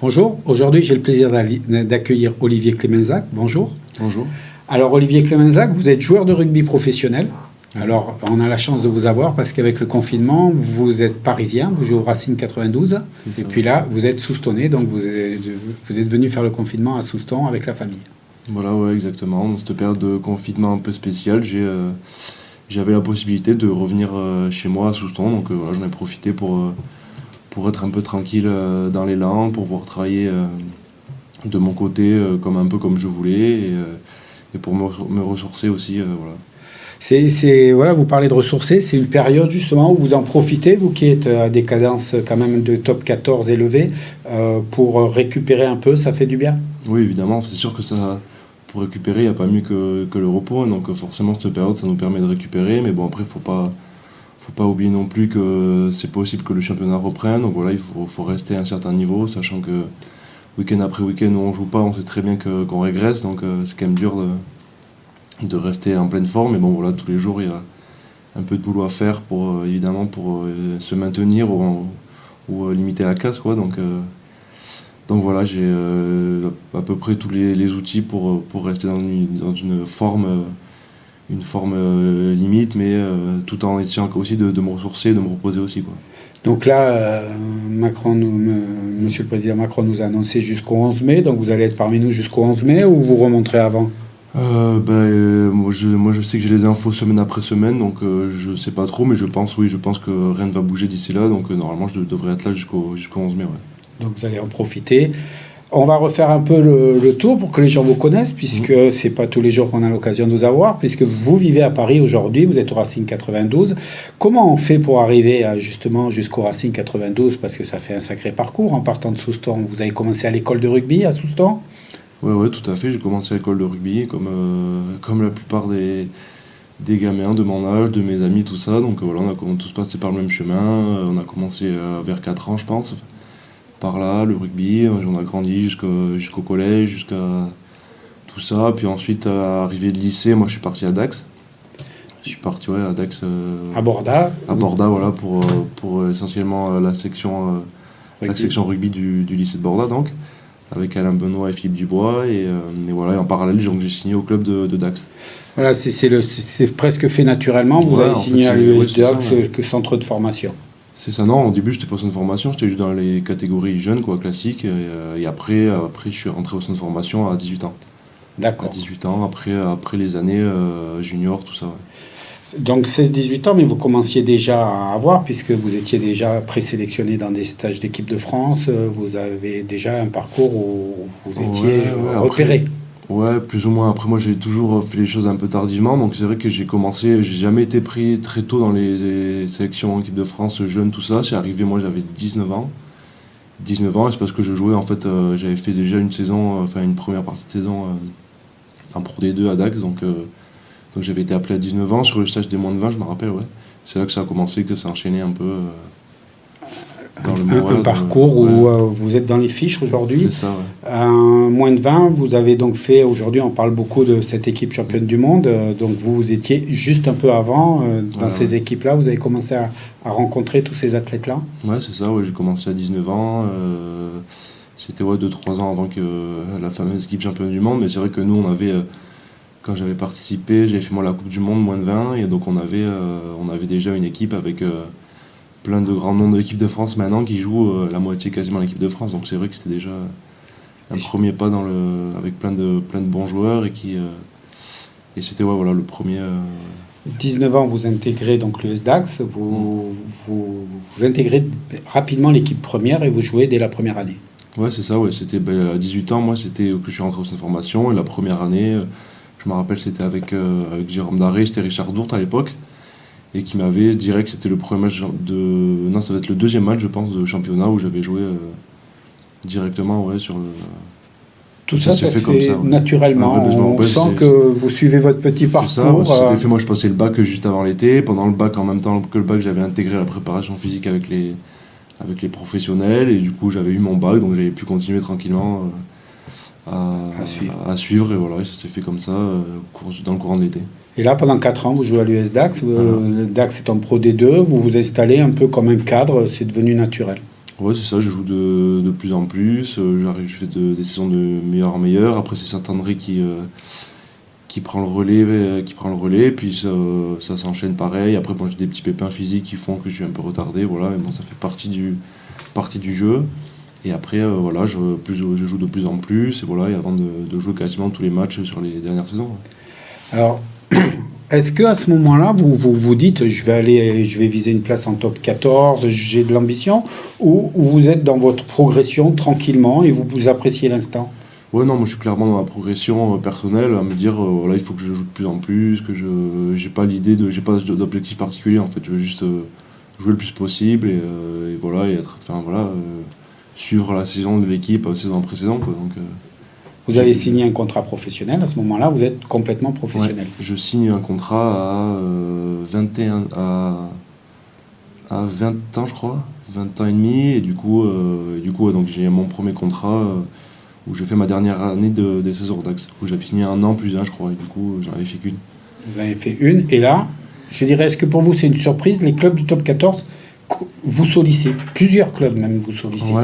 Bonjour, aujourd'hui j'ai le plaisir d'accueillir Olivier Clemenzac. Bonjour. Bonjour. Alors Olivier Clemenzac, vous êtes joueur de rugby professionnel. Alors on a la chance de vous avoir parce qu'avec le confinement, vous êtes parisien, vous jouez au Racing 92. Et puis là, vous êtes soustonnais, donc vous êtes venu faire le confinement à Souston avec la famille. Voilà, ouais, exactement. Dans cette période de confinement un peu spéciale, j'avais la possibilité de revenir chez moi à Souston. Donc voilà, j'en ai profité pour être un peu tranquille dans l'élan, pour pouvoir travailler de mon côté un peu comme je voulais et pour me ressourcer aussi. Voilà. Voilà, vous parlez de ressourcer, c'est une période justement où vous en profitez, vous qui êtes à des cadences quand même de top 14 élevées, pour récupérer un peu, ça fait du bien? Oui, évidemment, c'est sûr que ça, pour récupérer, il n'y a pas mieux que le repos. Donc forcément, cette période, ça nous permet de récupérer. Mais bon, après, il faut pas oublier non plus que c'est possible que le championnat reprenne. Donc voilà, il faut rester à un certain niveau, sachant que week-end après week-end où on joue pas, on sait très bien qu'on régresse. Donc c'est quand même dur de rester en pleine forme. Mais bon, voilà, tous les jours, il y a un peu de boulot à faire pour évidemment pour se maintenir ou limiter la casse, quoi. Donc voilà, j'ai à peu près tous les outils pour rester dans une forme limite, mais tout en essayant aussi de me ressourcer, de me reposer aussi, quoi. Donc là, Monsieur le Président Macron nous a annoncé jusqu'au 11 mai, donc vous allez être parmi nous jusqu'au 11 mai ou vous remonterez avant? Moi je sais que j'ai les infos semaine après semaine, donc je sais pas trop, mais je pense que rien ne va bouger d'ici là, donc normalement je devrais être là jusqu'au 11 mai. Ouais. Donc vous allez en profiter. On va refaire un peu le tour pour que les gens vous connaissent, puisque c'est pas tous les jours qu'on a l'occasion de vous avoir, puisque vous vivez à Paris aujourd'hui, vous êtes au Racing 92. Comment on fait pour arriver justement jusqu'au Racing 92? Parce que ça fait un sacré parcours en partant de Souston. Vous avez commencé à l'école de rugby à Souston? Ouais, tout à fait. J'ai commencé à l'école de rugby, comme la plupart des gamins de mon âge, de mes amis, tout ça. Donc voilà, on a tous passé par le même chemin. On a commencé vers 4 ans, je pense. Par là, le rugby, on a grandi jusqu'au collège, jusqu'à tout ça. Puis ensuite, arrivé de lycée, moi je suis parti à Dax. Je suis parti à Dax. À Borda. À Borda, voilà, pour essentiellement la section rugby du lycée de Borda, donc, avec Alain Benoît et Philippe Dubois. Et voilà, et en parallèle, j'ai signé au club de Dax. Voilà, c'est presque fait naturellement. Vous avez signé à l'US Dax, que centre de formation. C'est ça, non, au début j'étais pas au centre de formation, j'étais juste dans les catégories jeunes, quoi, classiques, et après je suis rentré au centre de formation à 18 ans. D'accord. À 18 ans, après les années juniors, tout ça, ouais. Donc 16-18 ans, mais vous commenciez déjà à avoir, puisque vous étiez déjà présélectionné dans des stages d'équipe de France, vous avez déjà un parcours où vous étiez repéré. Ouais, plus ou moins. Après, moi, j'ai toujours fait les choses un peu tardivement. Donc, c'est vrai que j'ai jamais été pris très tôt dans les sélections en équipe de France jeunes, tout ça. C'est arrivé, moi, j'avais 19 ans. 19 ans, et c'est parce que je jouais, en fait, j'avais fait déjà une première partie de saison en Pro D2 à Dax. Donc j'avais été appelé à 19 ans sur le stage des moins de 20, je me rappelle, ouais. C'est là que ça a commencé, que ça a enchaîné un peu. Un parcours où vous êtes dans les fiches aujourd'hui. C'est ça, ouais. Moins de 20, vous avez donc fait, aujourd'hui on parle beaucoup de cette équipe championne du monde, donc vous étiez juste un peu avant dans ces équipes-là, vous avez commencé à rencontrer tous ces athlètes-là? Ouais, c'est ça, ouais, j'ai commencé à 19 ans, c'était 2-3 ans avant que la fameuse équipe championne du monde, mais c'est vrai que nous on avait, quand j'avais participé, j'avais fait moi la Coupe du Monde moins de 20, et donc on avait déjà une équipe avec plein de grands noms de l'équipe de France maintenant qui jouent la moitié quasiment à l'équipe de France, donc c'est vrai que c'était déjà un premier pas avec plein de bons joueurs et c'était le premier. 19 ans, vous intégrez donc l'US Dax, vous intégrez rapidement l'équipe première et vous jouez dès la première année. Ouais, c'est ça, ouais, c'était à 18 ans, moi c'était que je suis rentré au centre de formation, et la première année, je me rappelle, c'était avec Jérôme Daré, c'était Richard Dourte à l'époque, et qui m'avait direct, c'était le premier match non, ça va être le deuxième match, je pense, de championnat où j'avais joué directement, ouais, sur le. Tout ça se fait comme ça, ouais. Naturellement. On sent que vous suivez votre petit parcours. C'est ça, c'était fait. Moi, je passais le bac juste avant l'été. Pendant le bac, en même temps que le bac, j'avais intégré la préparation physique avec les professionnels, et du coup, j'avais eu mon bac, donc j'avais pu continuer tranquillement à suivre, et voilà, et ça s'est fait comme ça dans le courant de l'été. Et là, pendant 4 ans, vous jouez à l'US Dax. Le Dax est en Pro D2. Vous vous installez un peu comme un cadre. C'est devenu naturel. Ouais, c'est ça, je joue de plus en plus. Je fais des saisons de meilleur en meilleur. Après, c'est Saint-André qui prend le relais, puis ça s'enchaîne pareil. Après, bon, j'ai des petits pépins physiques qui font que je suis un peu retardé, voilà, mais bon, ça fait partie du jeu. Et après, voilà, je joue de plus en plus, et voilà, et avant de jouer quasiment tous les matchs sur les dernières saisons. Alors, est-ce que à ce moment-là, vous dites, je vais viser une place en top 14, j'ai de l'ambition, ou vous êtes dans votre progression tranquillement et vous appréciez l'instant? Ouais, non, moi je suis clairement dans la progression personnelle, à me dire, voilà, il faut que je joue de plus en plus, que j'ai pas j'ai pas d'objectif particulier en fait, je veux juste jouer le plus possible et voilà, suivre la saison de l'équipe, la saison précédente, quoi. Donc, Vous avez signé un contrat professionnel, à ce moment-là, vous êtes complètement ouais, professionnel. je signe un contrat à 21, à 20 ans, je crois, 20 ans et demi, et ouais, donc j'ai mon premier contrat où j'ai fait ma dernière année des saisons Dax, où j'avais signé un an plus un, je crois, et du coup, j'en avais fait qu'une. Vous avez fait une, et là, je dirais, est-ce que pour vous c'est une surprise? Les clubs du top 14 vous sollicitent, plusieurs clubs même vous sollicitent. Ouais,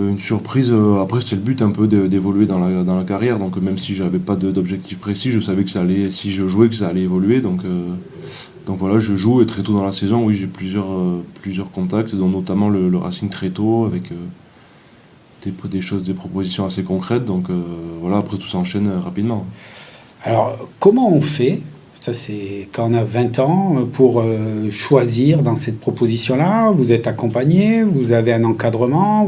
une surprise. Après, c'était le but un peu d'évoluer dans la carrière. Donc, même si j'avais pas d'objectif précis, je savais que ça allait, si je jouais, que ça allait évoluer. Donc voilà, je joue et très tôt dans la saison, oui, j'ai plusieurs contacts, dont notamment le Racing très tôt, avec des propositions assez concrètes. Donc voilà, après tout s'enchaîne rapidement. Alors, comment on fait, ça c'est quand on a 20 ans, pour choisir dans cette proposition-là? Vous êtes accompagné, vous avez un encadrement,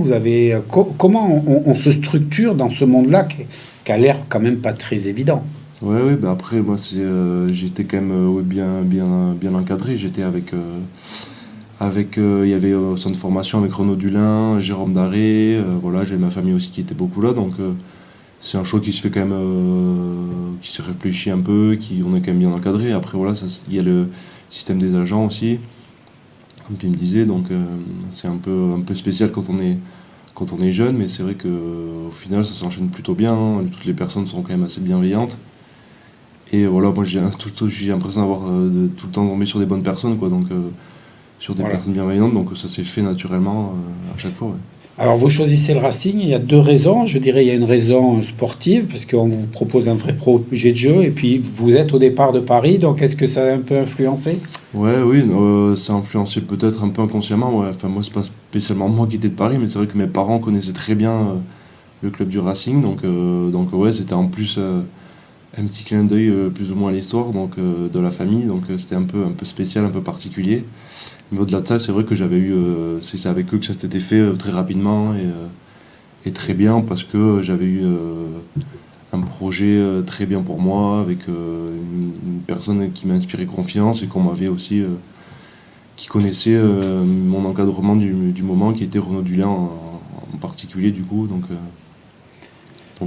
comment on se structure dans ce monde-là qui a l'air quand même pas très évident? Ouais, bah après, moi, j'étais quand même ouais, bien encadré. J'étais il y avait au centre de formation avec Renaud Dulin, Jérôme Daré, voilà, j'avais ma famille aussi qui était beaucoup là, donc c'est un choix qui se fait quand même, qui se réfléchit un peu, on est quand même bien encadré. Après, voilà, il y a le système des agents aussi, comme tu me disais, donc c'est un peu spécial quand on est jeune, mais c'est vrai qu'au final, ça s'enchaîne plutôt bien, hein. Toutes les personnes sont quand même assez bienveillantes. Et voilà, moi j'ai l'impression d'avoir tout le temps tombé sur des bonnes personnes, quoi, donc sur des Voilà. personnes bienveillantes, donc ça s'est fait naturellement à chaque fois. Ouais. Alors, vous choisissez le Racing, il y a deux raisons. Je dirais, il y a une raison sportive, parce qu'on vous propose un vrai projet de jeu, et puis vous êtes au départ de Paris, donc est-ce que ça a un peu influencé? Ouais, oui, ça a influencé peut-être un peu inconsciemment. Ouais. Enfin, moi, c'est pas spécialement moi qui étais de Paris, mais c'est vrai que mes parents connaissaient très bien le club du Racing, donc ouais, c'était en plus un petit clin d'œil plus ou moins à l'histoire de la famille, donc c'était un peu spécial, un peu particulier. Mais au-delà de ça, c'est vrai que c'est avec eux que ça s'était fait très rapidement et très bien parce que j'avais eu un projet très bien pour moi avec une personne qui m'a inspiré confiance et qu'on m'avait aussi, qui connaissait mon encadrement du moment, qui était Renaud Dulin en particulier du coup. Donc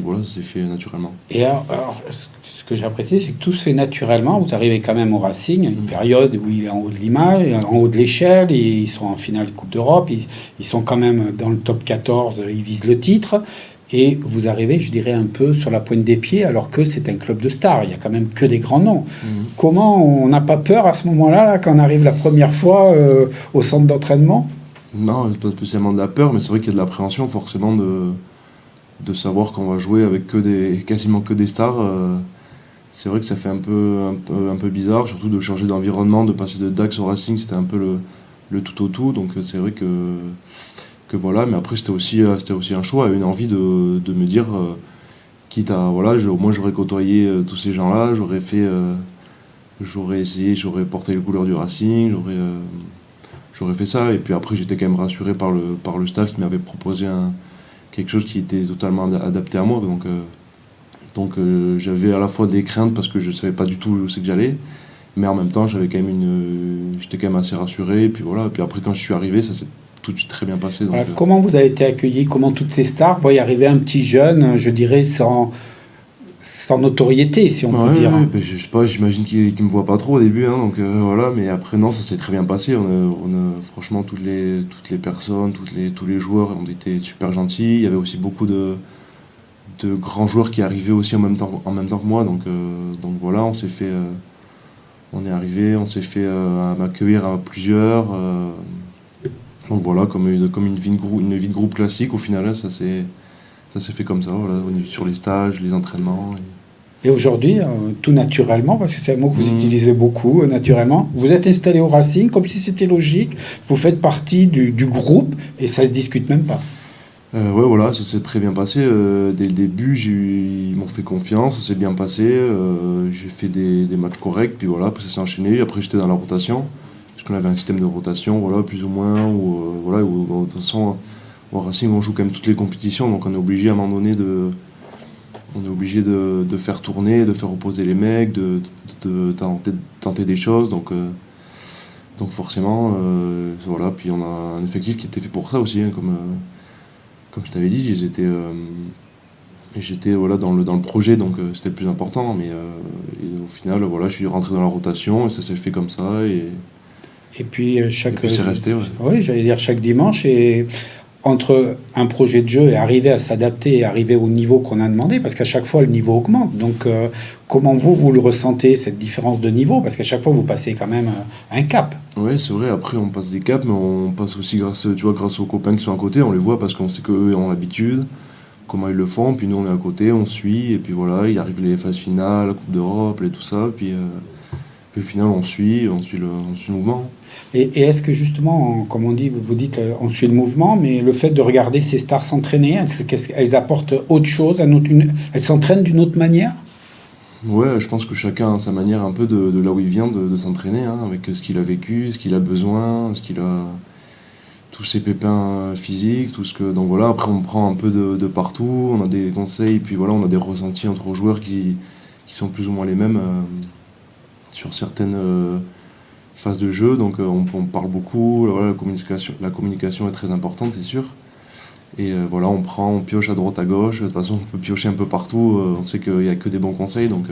voilà, ça s'est fait naturellement. Et alors, ce que j'apprécie, c'est que tout se fait naturellement. Vous arrivez quand même au Racing, à une période où il est en haut de l'image, en haut de l'échelle, et ils sont en finale Coupe d'Europe, ils sont quand même dans le top 14, ils visent le titre, et vous arrivez, je dirais, un peu sur la pointe des pieds, alors que c'est un club de stars, il y a quand même que des grands noms. Comment on n'a pas peur à ce moment-là, là, quand on arrive la première fois au centre d'entraînement? Non, pas spécialement de la peur, mais c'est vrai qu'il y a de l'appréhension forcément de savoir qu'on va jouer avec quasiment que des stars. C'est vrai que ça fait un peu bizarre, surtout de changer d'environnement, de passer de Dax au Racing, c'était un peu le tout au tout. Donc c'est vrai que voilà, mais après c'était aussi un choix, une envie de me dire, quitte à, voilà, au moins j'aurais côtoyé tous ces gens-là, j'aurais essayé, j'aurais porté les couleurs du Racing, j'aurais fait ça. Et puis après j'étais quand même rassuré par le staff qui m'avait proposé quelque chose qui était totalement adapté à moi. Donc j'avais à la fois des craintes parce que je ne savais pas du tout où c'est que j'allais, mais en même temps j'étais quand même assez rassuré. Et puis voilà, et puis après quand je suis arrivé, ça s'est tout de suite très bien passé. Donc, Voilà, comment vous avez été accueilli? Comment toutes ces stars voient arriver un petit jeune, je dirais, sans notoriété, si on peut dire? Ben, je sais pas, j'imagine qu'il ne me voit pas trop au début, hein, donc voilà, mais après non, ça s'est très bien passé. Franchement, toutes les personnes, tous les joueurs ont été super gentils. Il y avait aussi beaucoup de grands joueurs qui arrivaient aussi en même temps que moi, donc voilà, on est arrivé, on s'est fait à m'accueillir à plusieurs. Donc voilà, comme une vie de groupe classique, au final, là, ça s'est fait comme ça, voilà, sur les stages, les entraînements. Et aujourd'hui, tout naturellement, parce que c'est un mot que vous Mhm. utilisez beaucoup, naturellement, vous êtes installé au Racing comme si c'était logique, vous faites partie du groupe et ça se discute même pas. Ouais, voilà, ça s'est très bien passé. Dès le début, ils m'ont fait confiance, ça s'est bien passé. J'ai fait des matchs corrects, puis voilà, après ça s'est enchaîné. Après, j'étais dans la rotation, parce qu'on avait un système de rotation, voilà, plus ou moins, de toute façon, au Racing, on joue quand même toutes les compétitions, donc on est obligé à un moment donné de faire tourner, de faire reposer les mecs, de tenter des choses. Donc forcément, voilà. Puis on a un effectif qui était fait pour ça aussi, hein, comme je t'avais dit, j'étais voilà, dans le projet, donc c'était le plus important. Et au final, voilà, je suis rentré dans la rotation et ça s'est fait comme ça. Et puis, Et puis c'est resté, ouais. oui, j'allais dire chaque dimanche, et entre un projet de jeu et arriver à s'adapter et arriver au niveau qu'on a demandé, parce qu'à chaque fois, le niveau augmente. Donc, comment vous le ressentez, cette différence de niveau? Parce qu'à chaque fois, vous passez quand même un cap. Ouais, c'est vrai, après on passe des caps, mais on passe aussi grâce aux copains qui sont à côté, on les voit parce qu'on sait qu'eux ont l'habitude, comment ils le font, puis nous on est à côté, on suit, et puis voilà, il arrive les phases finales, la Coupe d'Europe, et tout ça, puis au final on suit le mouvement. Et est-ce que justement, comme on dit, vous dites, on suit le mouvement, mais le fait de regarder ces stars s'entraîner, elles apportent autre chose, elles s'entraînent d'une autre manière? Ouais, je pense que chacun a sa manière un peu de là où il vient de s'entraîner, hein, avec ce qu'il a vécu, ce qu'il a besoin, tous ses pépins physiques, donc voilà, après on prend un peu de partout, on a des conseils, puis voilà, on a des ressentis entre joueurs qui sont plus ou moins les mêmes sur certaines phases de jeu, donc on parle beaucoup, voilà, la communication est très importante, c'est sûr. Et voilà, on pioche à droite, à gauche. De toute façon, on peut piocher un peu partout. On sait qu'il n'y a que des bons conseils. Donc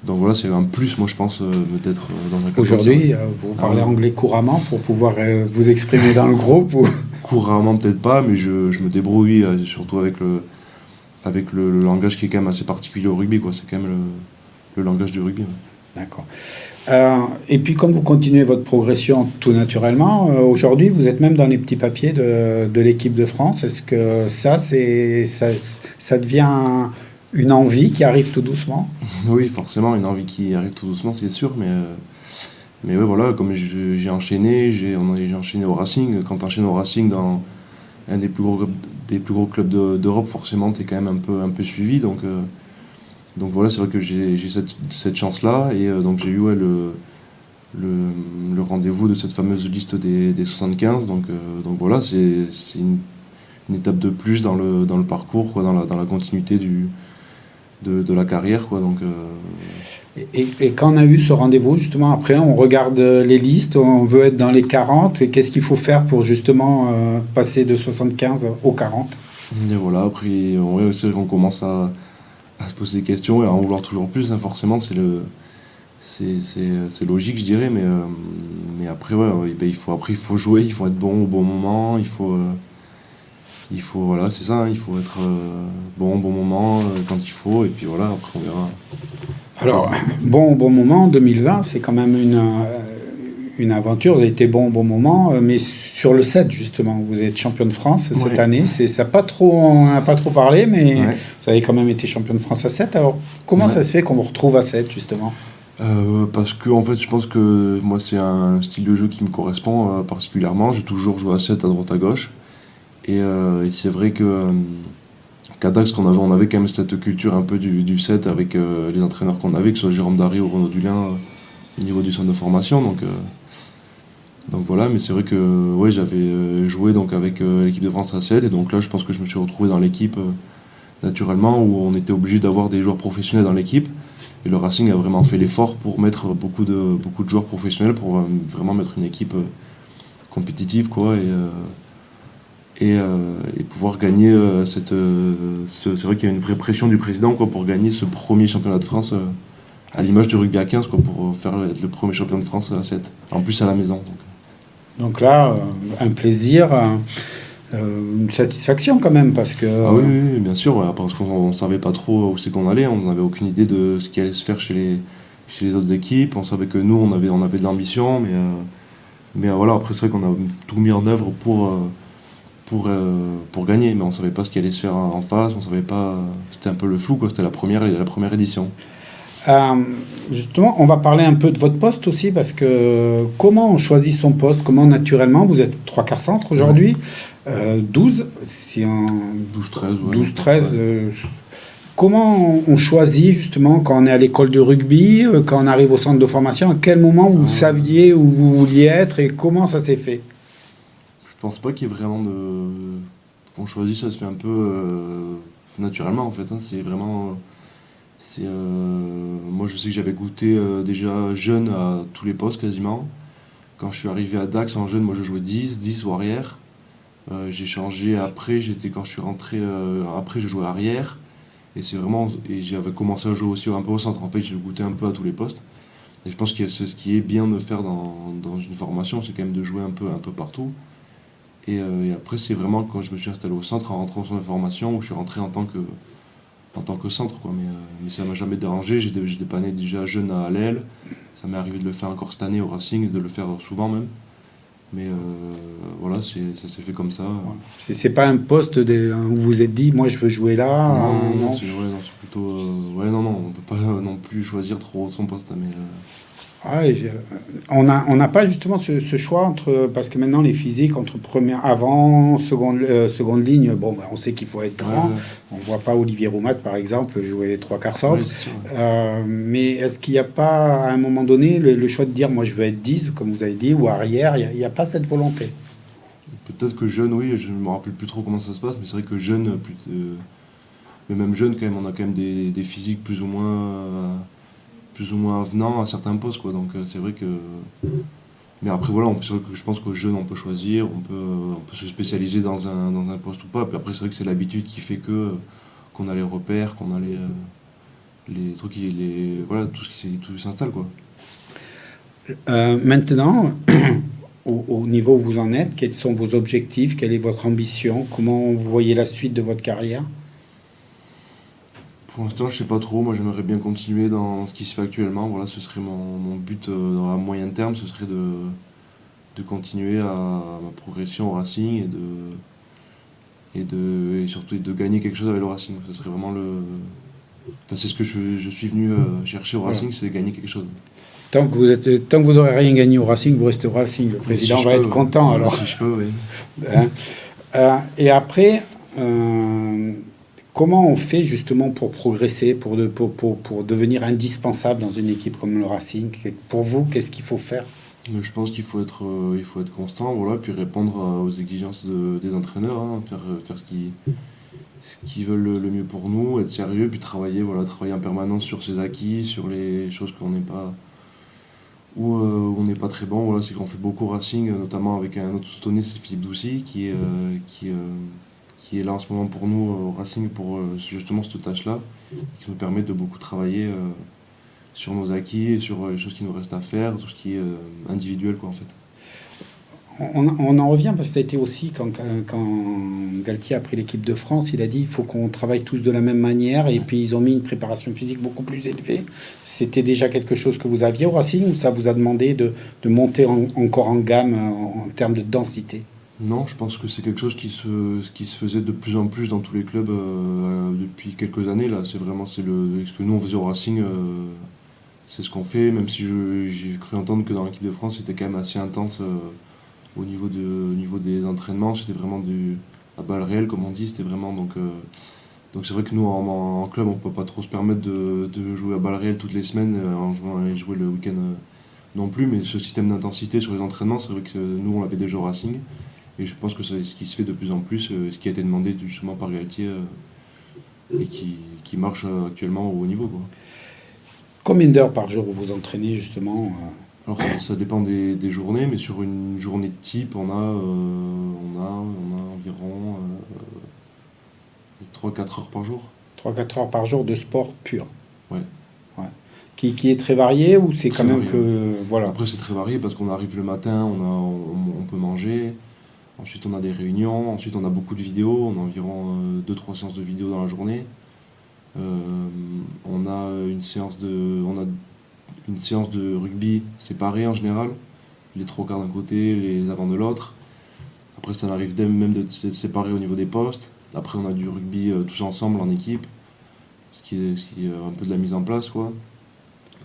voilà, c'est un plus, moi, je pense, d'être dans un club comme ça. Aujourd'hui, vous Ah parlez ouais. anglais couramment pour pouvoir vous exprimer dans le groupe Couramment, peut-être pas, mais je me débrouille, surtout avec le langage qui est quand même assez particulier au rugby, quoi. C'est quand même le langage du rugby. Ouais. D'accord. Et puis, comme vous continuez votre progression tout naturellement, aujourd'hui, vous êtes même dans les petits papiers de l'équipe de France. Est-ce que ça devient une envie qui arrive tout doucement? Oui, forcément, une envie qui arrive tout doucement, c'est sûr, mais ouais, voilà, comme j'ai enchaîné, j'ai enchaîné au Racing. Quand tu enchaînes au Racing dans un des plus gros clubs d'Europe, forcément, tu es quand même un peu suivi. Donc voilà, c'est vrai que j'ai cette chance-là. Et donc j'ai eu ouais, le rendez-vous de cette fameuse liste des 75. Donc voilà, c'est une étape de plus dans le parcours, quoi, dans la continuité de la carrière, quoi. Et quand on a eu ce rendez-vous, justement, après, on regarde les listes, on veut être dans les 40. Et qu'est-ce qu'il faut faire pour justement passer de 75 aux 40? Et voilà, après, ouais, c'est vrai qu'on commence à se poser des questions et à en vouloir toujours plus, hein. Forcément, c'est logique, je dirais, mais après, ouais, ouais, ben, il faut jouer, il faut être bon au bon moment, voilà, c'est ça, hein, il faut être bon au bon moment, quand il faut, et puis voilà, après on verra. Alors, bon au bon moment, 2020, c'est quand même une aventure. Vous avez été bon au bon moment, mais sur le 7, justement, vous êtes champion de France cette Ouais. année. On n'a pas trop parlé, mais Ouais. vous avez quand même été champion de France à 7. Alors, comment Ouais. ça se fait qu'on vous retrouve à 7, justement? Parce que en fait, je pense que moi, c'est un style de jeu qui me correspond particulièrement. J'ai toujours joué à 7 à droite à gauche. Et c'est vrai qu'à Dax, on avait quand même cette culture un peu du 7 avec les entraîneurs qu'on avait, que ce soit Jérôme Darry ou Renaud Dulin, au niveau du centre de formation. Donc voilà, mais c'est vrai que ouais, j'avais joué donc avec l'équipe de France à 7. Et donc là, je pense que je me suis retrouvé dans l'équipe naturellement, où on était obligé d'avoir des joueurs professionnels dans l'équipe. Et le Racing a vraiment fait l'effort pour mettre beaucoup de joueurs professionnels, pour vraiment mettre une équipe compétitive, quoi, et pouvoir gagner c'est vrai qu'il y a une vraie pression du président, quoi, pour gagner ce premier championnat de France à l'image du rugby à 15, quoi, pour être le premier champion de France à 7. En plus à la maison. Donc là, un plaisir, une satisfaction quand même, parce que Ah oui, oui, oui, bien sûr, ouais, parce qu'on ne savait pas trop où c'est qu'on allait, on n'avait aucune idée de ce qui allait se faire chez les autres équipes. On savait que nous, on avait de l'ambition, Mais voilà, après c'est vrai qu'on a tout mis en œuvre pour gagner, mais on savait pas ce qui allait se faire en face, on savait pas, c'était un peu le flou, quoi, c'était la première édition. Euh, Justement, on va parler un peu de votre poste aussi, parce que comment on choisit son poste, comment naturellement, vous êtes trois quarts centre aujourd'hui, 12, si on, 12-13, ouais. 12-13, Ouais. comment on choisit justement quand on est à l'école de rugby, quand on arrive au centre de formation, à quel moment vous saviez où vous vouliez être et comment ça s'est fait? Je pense pas qu'il y ait vraiment de... Qu'on choisit, ça se fait un peu naturellement en fait, hein, c'est vraiment... Moi je sais que j'avais goûté déjà jeune à tous les postes quasiment. Quand je suis arrivé à Dax en jeune, moi je jouais 10 ou arrière. J'ai changé après, quand je suis rentré après je jouais arrière. Et j'avais commencé à jouer aussi un peu au centre. En fait, j'ai goûté un peu à tous les postes. Et je pense que c'est ce qui est bien de faire dans une formation, c'est quand même de jouer un peu partout. Et après, c'est vraiment quand je me suis installé au centre, en rentrant sur la formation, où je suis rentré en tant que centre, quoi. Mais ça m'a jamais dérangé. J'ai dépanné déjà jeune à l'aile. Ça m'est arrivé de le faire encore cette année au Racing, de le faire souvent même. Mais voilà, ça s'est fait comme ça. Voilà. C'est pas un poste où vous vous êtes dit, moi je veux jouer là, Non, non, non, non. c'est plutôt. Ouais, non, non, on peut pas non plus choisir trop son poste, hein, mais. Ah, on n'a pas justement ce choix entre, parce que maintenant les physiques entre première, avant, seconde ligne, bon, ben, on sait qu'il faut être grand. Ouais, On voit pas Olivier Roumat par exemple jouer trois quarts ouais, centre. c'est sûr. Ouais. Mais est-ce qu'il n'y a pas à un moment donné le choix de dire, moi je veux être 10 comme vous avez dit, ou arrière, il n'y a pas cette volonté? Peut-être que jeune, oui, je me rappelle plus trop comment ça se passe, mais c'est vrai que jeune, mais même jeune, quand même, on a quand même des physiques plus ou moins avenants à certains postes, quoi. Donc c'est vrai que. Mais après, voilà, c'est vrai que je pense qu'aux jeunes, on peut choisir, on peut se spécialiser dans un poste ou pas. Puis après, c'est vrai que c'est l'habitude qui fait qu'on a les repères, qu'on a les trucs, voilà, tout s'installe, quoi. Maintenant, au niveau où vous en êtes, quels sont vos objectifs, quelle est votre ambition, comment vous voyez la suite de votre carrière? Pour l'instant, je sais pas trop. Moi, j'aimerais bien continuer dans ce qui se fait actuellement. Voilà, ce serait mon but à moyen terme, ce serait de continuer à ma progression au Racing et surtout de gagner quelque chose avec le Racing. Ce serait vraiment enfin, c'est ce que je suis venu chercher au Voilà. Racing, c'est gagner quelque chose. Tant que vous n'aurez rien gagné au Racing, vous restez au Racing. Le président Si je va peux, être content ouais. alors. Si je peux, oui. Hein. Et après, comment on fait justement pour progresser, pour devenir indispensable dans une équipe comme le Racing? Pour vous, qu'est-ce qu'il faut faire? Mais je pense qu'il faut être constant, voilà, puis répondre aux exigences des entraîneurs, hein, faire ce qu'ils veulent le mieux pour nous, être sérieux, puis travailler en permanence sur ses acquis, sur les choses qu'on n'est pas, où on n'est pas très bon. Voilà, c'est qu'on fait beaucoup Racing, notamment avec un autre souteneur, c'est Philippe Doucy, qui est là en ce moment pour nous au Racing pour justement cette tâche-là, qui nous permet de beaucoup travailler sur nos acquis et sur les choses qui nous restent à faire, tout ce qui est individuel, quoi, en fait. On en revient parce que ça a été aussi quand Galtier a pris l'équipe de France, il a dit il faut qu'on travaille tous de la même manière et puis ils ont mis une préparation physique beaucoup plus élevée. C'était déjà quelque chose que vous aviez au Racing ou ça vous a demandé de monter encore en gamme en termes de densité? Non, je pense que c'est quelque chose qui se faisait de plus en plus dans tous les clubs depuis quelques années. Là, ce que nous on faisait au Racing, c'est ce qu'on fait, même si j'ai cru entendre que dans l'équipe de France c'était quand même assez intense au niveau des entraînements. C'était vraiment à balle réelle, comme on dit. C'était vraiment donc c'est vrai que nous en club on peut pas trop se permettre de jouer à balle réelle toutes les semaines et jouer le week-end non plus. Mais ce système d'intensité sur les entraînements, c'est vrai que nous on l'avait déjà au Racing. Et je pense que c'est ce qui se fait de plus en plus, ce qui a été demandé justement par Galtier et qui marche actuellement au haut niveau, quoi. Combien d'heures par jour vous vous entraînez justement? Alors ça dépend des journées, mais sur une journée type, on a environ 3-4 heures par jour. 3-4 heures par jour de sport pur. Ouais, Ouais. Qui est très varié ou c'est très quand même varié. que... Voilà. Après c'est très varié parce qu'on arrive le matin, on peut manger, ensuite on a des réunions, ensuite on a beaucoup de vidéos, on a environ 2-3 séances de vidéos dans la journée. On a une séance de rugby séparée en général. les trois quarts d'un côté, les avants de l'autre. Après, ça arrive même de se séparer au niveau des postes. Après, on a du rugby tous ensemble en équipe, ce qui est un peu de la mise en place, quoi,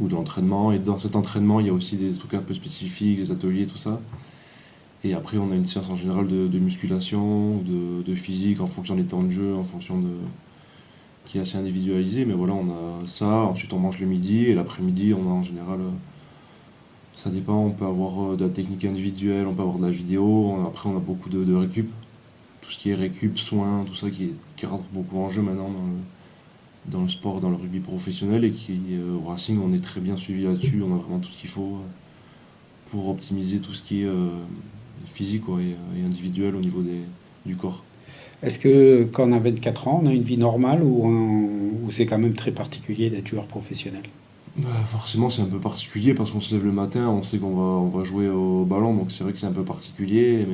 ou de l'entraînement. Et dans cet entraînement, il y a aussi des trucs un peu spécifiques, des ateliers, tout ça. Et après, on a une séance en général de musculation, ou de physique, en fonction des temps de jeu, en fonction de qui est assez individualisé. Mais voilà, on a ça. Ensuite, on mange le midi, et l'après-midi, on a en général. Ça dépend, on peut avoir de la technique individuelle, on peut avoir de la vidéo. Après, on a beaucoup de récup. Tout ce qui est récup, soins, tout ça qui rentre beaucoup en jeu maintenant dans le sport, dans le rugby professionnel. Et au Racing, on est très bien suivi là-dessus. On a vraiment tout ce qu'il faut pour optimiser tout ce qui est physique, quoi, et individuel au niveau du corps. Est-ce que quand on a 24 ans, on a une vie normale ou c'est quand même très particulier d'être joueur professionnel? Bah, forcément, c'est un peu particulier parce qu'on se lève le matin, on sait qu'on va jouer au ballon, donc c'est vrai que c'est un peu particulier.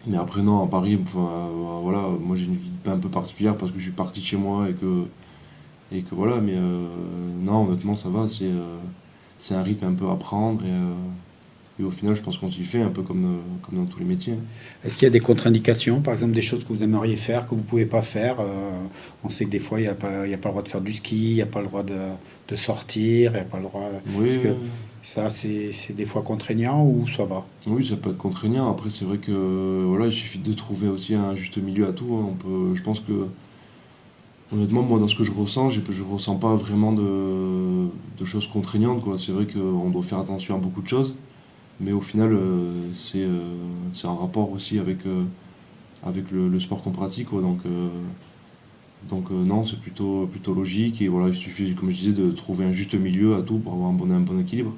Mais après, non, à Paris, enfin, voilà, moi j'ai une vie un peu particulière parce que je suis parti de chez moi et que voilà. Mais non, honnêtement, ça va. C'est un rythme un peu à prendre et au final, je pense qu'on s'y fait un peu comme dans tous les métiers. Est-ce qu'il y a des contre-indications, par exemple des choses que vous aimeriez faire, que vous ne pouvez pas faire? On sait que des fois, il n'y a pas le droit de faire du ski, il n'y a pas le droit de sortir, il n'y a pas le droit... Oui, Est-ce que ça, c'est des fois contraignant ou ça va? oui, ça peut être contraignant. Après, c'est vrai que voilà, il suffit de trouver aussi un juste milieu à tout, hein. Je pense que honnêtement, moi, dans ce que je ressens, je ressens pas vraiment de choses contraignantes, quoi. C'est vrai qu'on doit faire attention à beaucoup de choses, mais au final, c'est un rapport aussi avec le sport qu'on pratique, quoi. Donc non, c'est plutôt logique. Et voilà, il suffit, comme je disais, de trouver un juste milieu à tout pour avoir un bon équilibre.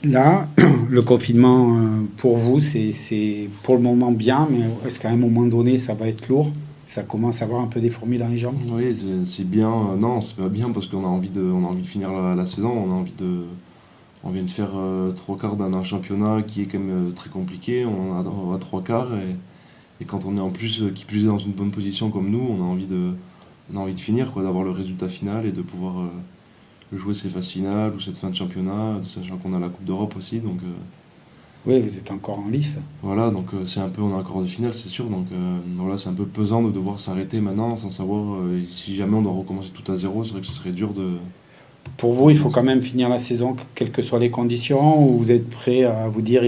Là, le confinement, pour vous, c'est pour le moment bien, mais est-ce qu'à un moment donné, ça va être lourd? Ça commence à avoir un peu des fourmis dans les jambes? Oui, c'est bien. Non, c'est pas bien parce qu'on a envie de finir la saison. On vient de faire trois quarts d'un championnat qui est quand même très compliqué. On a trois quarts et quand on est en plus, qui plus est dans une bonne position comme nous, on a envie de finir, quoi, d'avoir le résultat final et de pouvoir jouer ces phases finales ou cette fin de championnat, sachant qu'on a la Coupe d'Europe aussi. Donc Oui, vous êtes encore en lice. voilà, donc c'est un peu, on a encore de finale, c'est sûr. Donc voilà, c'est un peu pesant de devoir s'arrêter maintenant sans savoir si jamais on doit recommencer tout à zéro. C'est vrai que ce serait dur de. Pour vous, il faut quand même finir la saison, quelles que soient les conditions, ou vous êtes prêt à vous dire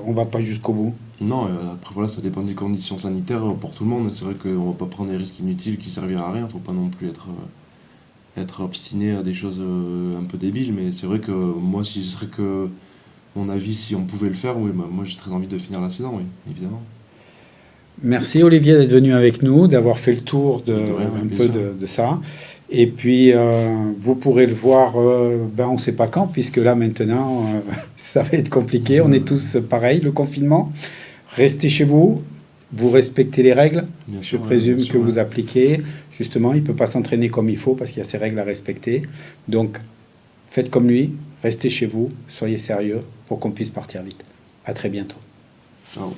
on va pas jusqu'au bout? Non, après voilà, ça dépend des conditions sanitaires pour tout le monde. C'est vrai qu'on va pas prendre des risques inutiles qui serviraient à rien. Faut pas non plus être obstiné à des choses un peu débiles. Mais c'est vrai que moi, si ce serait que mon avis, si on pouvait le faire, oui, bah, moi j'ai très envie de finir la saison, oui, évidemment. Merci Olivier d'être venu avec nous, d'avoir fait le tour De rien, avec un peu plaisir. de ça. Et puis, vous pourrez le voir, on ne sait pas quand, puisque là maintenant, ça va être compliqué. On est tous pareils, le confinement. Restez chez vous, vous respectez les règles. Bien Je sûr, ouais, présume bien que sûr, vous ouais. appliquez. Justement, il ne peut pas s'entraîner comme il faut parce qu'il y a ces règles à respecter. Donc, faites comme lui, restez chez vous, soyez sérieux pour qu'on puisse partir vite. À très bientôt. Ciao.